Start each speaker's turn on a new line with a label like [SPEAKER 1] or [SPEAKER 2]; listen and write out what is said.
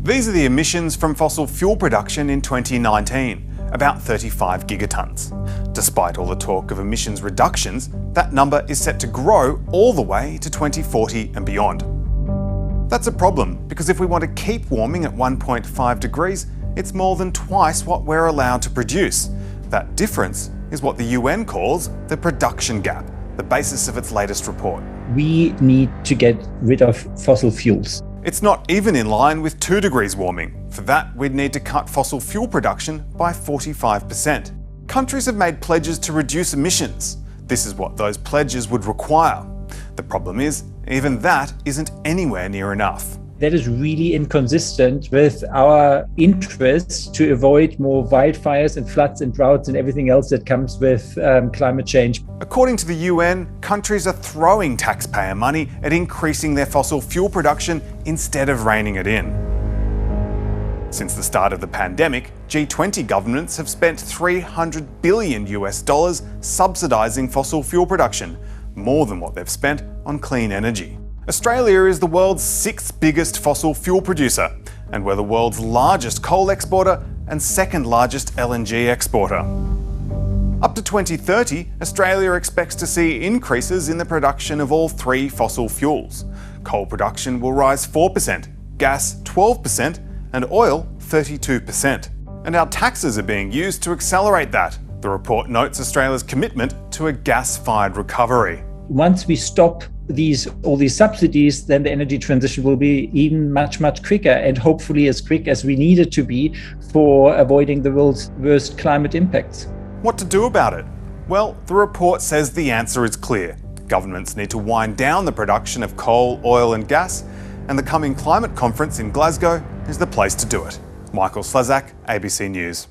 [SPEAKER 1] These are the emissions from fossil fuel production in 2019, about 35 gigatons. Despite all the talk of emissions reductions, that number is set to grow all the way to 2040 and beyond. That's a problem, because if we want to keep warming at 1.5 degrees, it's more than twice what we're allowed to produce. That difference is what the UN calls the production gap, the basis of its latest report.
[SPEAKER 2] We need to get rid of fossil fuels.
[SPEAKER 1] It's not even in line with 2 degrees warming. For that, we'd need to cut fossil fuel production by 45%. Countries have made pledges to reduce emissions. This is what those pledges would require. The problem is, even that isn't anywhere near enough.
[SPEAKER 2] That is really inconsistent with our interest to avoid more wildfires and floods and droughts and everything else that comes with climate change.
[SPEAKER 1] According to the UN, countries are throwing taxpayer money at increasing their fossil fuel production instead of reining it in. Since the start of the pandemic, G20 governments have spent $300 billion subsidising fossil fuel production, more than what they've spent on clean energy. Australia is the world's 6th biggest fossil fuel producer, and we're the world's largest coal exporter and 2nd largest LNG exporter. Up to 2030, Australia expects to see increases in the production of all 3 fossil fuels. Coal production will rise 4%, gas 12%, and oil 32%. And our taxes are being used to accelerate that. The report notes Australia's commitment to a gas-fired recovery.
[SPEAKER 2] Once we stop all these subsidies, then the energy transition will be even much quicker, and hopefully as quick as we need it to be for avoiding the world's worst climate impacts.
[SPEAKER 1] What to do about it? Well, the report says the answer is clear. Governments need to wind down the production of coal, oil and gas, and the coming climate conference in Glasgow is the place to do it. Michael Slezak, ABC News.